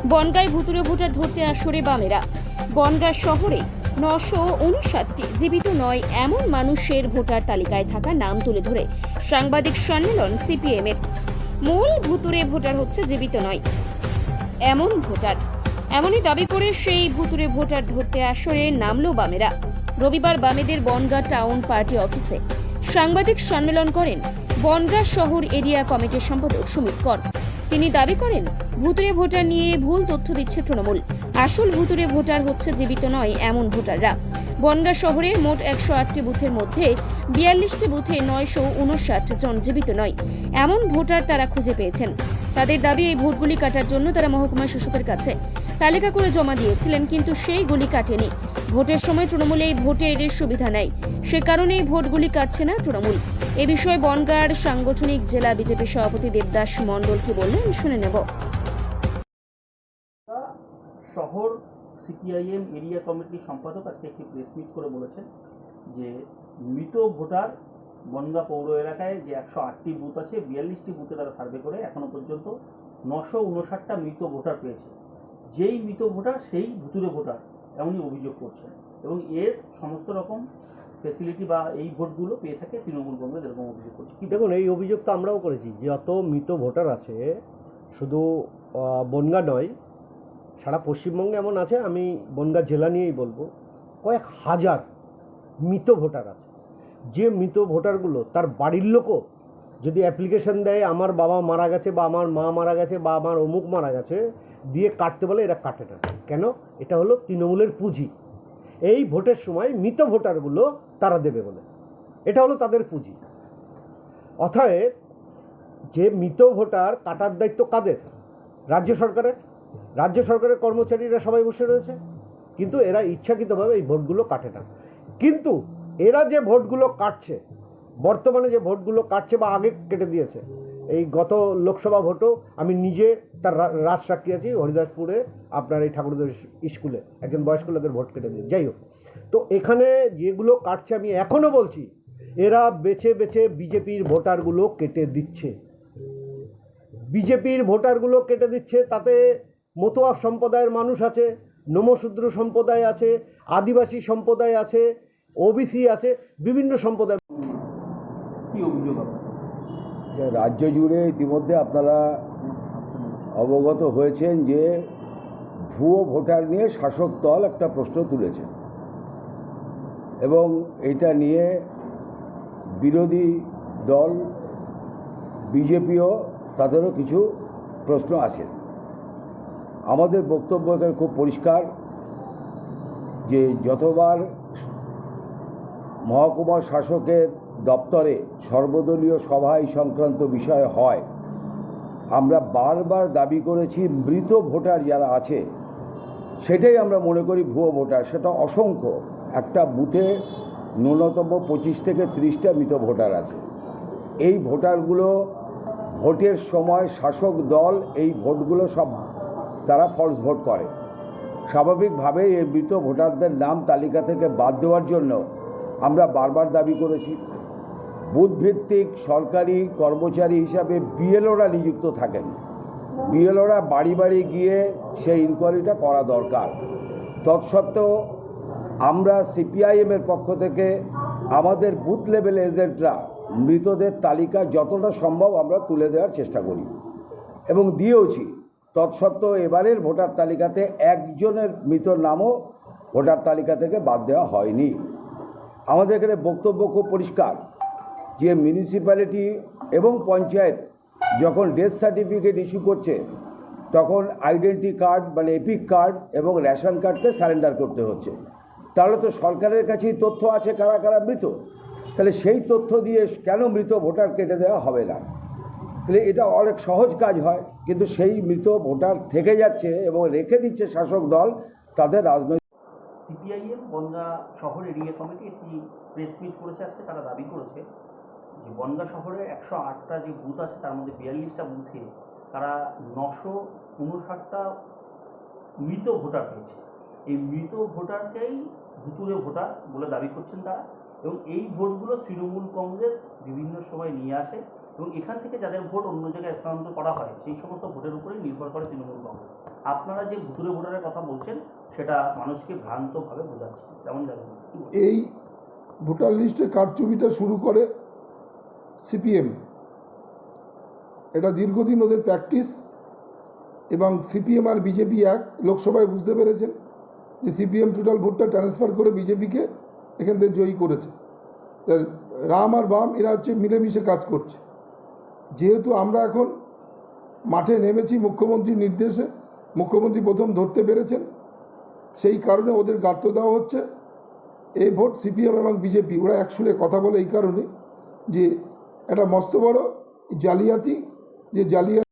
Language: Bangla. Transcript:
বনগাঁয় ভুতুড়ে ভোটার ধরতে আসরে বামেরা। বনগাঁ শহরে 959টি জীবিত নয় এমন মানুষের ভোটার তালিকায় থাকা নাম তুলে ধরে সাংবাদিক সম্মেলন সিপিএম-এর। মূল ভুতুড়ে ভোটার হচ্ছে জীবিত নয় এমন ভোটার, এমনই দাবি করে সেই ভুতুড়ে ভোটার ধরতে আসরে নামলো বামেরা। রবিবার বামেদের বনগাঁ টাউন পার্টি অফিসে সাংবাদিক সম্মেলন করেন বনগাঁ শহর এরিয়া কমিটির সম্পাদক সুমিত কর। তিনি দাবি করেন, ভুতুড়ে ভোটার নিয়ে ভুল তথ্য দিচ্ছে তৃণমূল। আসল ভুতুড়ে ভোটার হচ্ছে জীবিত নয় এমন ভোটাররা। বনগাঁ শহরের মোট 108টি বুথের মধ্যে 42টি বুথে 959 জন জীবিত নয় এমন ভোটার তারা খুঁজে পেয়েছেন। তাদের দাবি, এই ভোটগুলি কাটার জন্য তারা মহকুমা শাসকের কাছে তালিকা করে জমা দিয়েছিলেন, কিন্তু সেই গুলি কাটেনি। ভোটের সময় তৃণমূল এই ভোটে এদের সুবিধা নেয়, সে কারণে এই ভোটগুলি কাটছে না তৃণমূল। এ বিষয়ে বনগাঁর সাংগঠনিক জেলা বিজেপি সভাপতি দেবদাস মণ্ডল কি বললেন শুনে নেব। শহর সিপিআইএম এরিয়া কমিটির সম্পাদক আজকে একটি প্রেস মিট করে বলেছেন যে মৃত ভোটার বনগাঁ পৌর এলাকায় যে 108টি বুথ আছে, 42টি বুথে তারা সার্ভে করে এখনো পর্যন্ত 959টা মৃত ভোটার পেয়েছে। যেই মৃত ভোটার সেই ভুতুড়ে ভোটার এমনই অভিযোগ করছেন, এবং এর সমস্ত রকম ফেসিলিটি বা এই ভোটগুলো পেয়ে থাকে তৃণমূল কংগ্রেস, এরকম অভিযোগ করছে। দেখুন, এই অভিযোগ তো আমরাও করেছি যে যত মৃত ভোটার আছে, শুধু বনগাঁ নয়, সারা পশ্চিমবঙ্গে এমন আছে, আমি বনগাঁ জেলা নিয়েই বলবো, কয়েক হাজার মৃত ভোটার আছে। যে মৃত ভোটারগুলো তার বাড়ির লোকও যদি অ্যাপ্লিকেশন দেয় আমার বাবা মারা গেছে বা আমার মা মারা গেছে বা আমার অমুক মারা গেছে দিয়ে কাটতে বলে, এরা কাটে না। কেন? এটা হলো তৃণমূলের পুঁজি। এই ভোটের সময় মৃত ভোটারগুলো তারা দেবে বলে, এটা হলো তাদের পুঁজি। অতএব যে মৃত ভোটার কাটার দায়িত্ব কাদের? রাজ্য সরকারের। রাজ্য সরকারের কর্মচারীরা সবাই বসে রয়েছে, কিন্তু এরা ইচ্ছাকৃতভাবে এই ভোটগুলো কাটে না। কিন্তু এরা যে ভোটগুলো কাটছে, বর্তমানে যে ভোটগুলো কাটছে বা আগে কেটে দিয়েছে, এই গত লোকসভা ভোটও আমি নিজে তার রাজ সাক্ষী আছি, হরিদাসপুরে আপনার এই ঠাকুরদের স্কুলে একজন বয়স্ক লোকের ভোট কেটে দিয়ে। যাই হোক, তো এখানে যেগুলো কাটছে আমি এখনও বলছি, এরা বেছে বেছে বিজেপির ভোটারগুলো কেটে দিচ্ছে। বিজেপির ভোটারগুলো কেটে দিচ্ছে। তাতে মতুয়া সম্প্রদায়ের মানুষ আছে, নমশূদ্র সম্প্রদায় আছে, আদিবাসী সম্প্রদায় আছে, ওবিসি আছে, বিভিন্ন সম্প্রদায়। কি অভিযোগ? রাজ্য জুড়ে ইতিমধ্যে আপনারা অবগত হয়েছেন যে ভুয়ো ভোটার নিয়ে শাসক দল একটা প্রশ্ন তুলেছে, এবং এটা নিয়ে বিরোধী দল বিজেপিও তাদেরও কিছু প্রশ্ন আছে। আমাদের বক্তব্য এখানে খুব পরিষ্কার যে যতবার মহকুমা শাসকের দপ্তরে সর্বদলীয় সভা এই সংক্রান্ত বিষয় হয়, আমরা বারবার দাবি করেছি মৃত ভোটার যারা আছে সেটাই আমরা মনে করি ভুয়ো ভোটার। সেটা অসংখ্য, একটা বুথে ন্যূনতম 25 থেকে 30টা মৃত ভোটার আছে। এই ভোটারগুলো ভোটের সময় শাসক দল এই ভোটগুলো সব তারা ফলস ভোট করে। স্বাভাবিকভাবে এই মৃত ভোটারদের নাম তালিকা থেকে বাদ দেওয়ার জন্য আমরা বারবার দাবি করেছি। বুথভিত্তিক সরকারি কর্মচারী হিসাবে বিএলওরা নিযুক্ত থাকেন, বিএলওরা বাড়ি বাড়ি গিয়ে সেই ইনকোয়ারিটা করা দরকার। তৎসত্ত্বেও আমরা সিপিআইএমের পক্ষ থেকে আমাদের বুথ লেভেল এজেন্টরা মৃতদের তালিকা যতটা সম্ভব আমরা তুলে দেওয়ার চেষ্টা করি এবং দিয়েওছি। তৎসত্ত্বেও এবারের ভোটার তালিকাতে একজনের মৃতর নামও ভোটার তালিকা থেকে বাদ দেওয়া হয়নি। আমাদের এখানে বক্তব্য খুব পরিষ্কার যে মিউনিসিপ্যালিটি এবং পঞ্চায়েত যখন ডেথ সার্টিফিকেট ইস্যু করছে তখন আইডেন্টি কার্ড মানে এপিক কার্ড এবং রেশন কার্ডকে সারেন্ডার করতে হচ্ছে। তাহলে তো সরকারের কাছেই তথ্য আছে কারা কারা মৃত, তাহলে সেই তথ্য দিয়ে কেন মৃত ভোটার কেটে দেওয়া হবে না? তাহলে এটা অনেক সহজ কাজ হয়, কিন্তু সেই মৃত ভোটার থেকে যাচ্ছে এবং রেখে দিচ্ছে শাসক দল তাদের রাজনৈতিক। সিপিআইএম বনগাঁ শহর এরিয়া কমিটি একটি প্রেস মিট করেছে আজকে। তারা দাবি করেছে যে বনগাঁ শহরে 108টা যে বুথ আছে তার মধ্যে 42টা বুথে তারা 959টা মৃত ভোটার পেয়েছে। এই মৃত ভোটারকেই ভুতুড়ে ভোটার বলে দাবি করছেন তারা, এবং এই ভোটগুলো তৃণমূল কংগ্রেস বিভিন্ন সময় নিয়ে আসে এবং এখান থেকে যাদের ভোট অন্য জায়গায় স্থানান্তর করা হয় সেই সমস্ত ভোটের উপরেই নির্ভর করে তৃণমূল কংগ্রেস। আপনারা যে ভুতুরে ভোটারের কথা বলছেন সেটা মানুষকে ভ্রান্তভাবে বোঝাচ্ছে, যেমন যাবে। এই ভোটার লিস্টে কারচুপিটা শুরু করে সিপিএম। এটা দীর্ঘদিন ওদের প্র্যাকটিস, এবং সিপিএম আর বিজেপি এক লোকসভায় বুঝতে পেরেছেন যে সিপিএম টোটাল ভোটটা ট্রান্সফার করে বিজেপিকে এখান থেকে জয়ী করেছে। রাম আর বাম এরা হচ্ছে মিলেমিশে কাজ করছে। যেহেতু আমরা এখন মাঠে নেমেছি মুখ্যমন্ত্রীর নির্দেশে, মুখ্যমন্ত্রী প্রথম ধরতে পেরেছেন, সেই কারণে ওদের গার্ত দেওয়া হচ্ছে। এই ভোট সিপিএম এবং বিজেপি ওরা একসুরে কথা বলে এই কারণে যে একটা মস্ত বড় জালিয়াতি, যে জালিয়াতি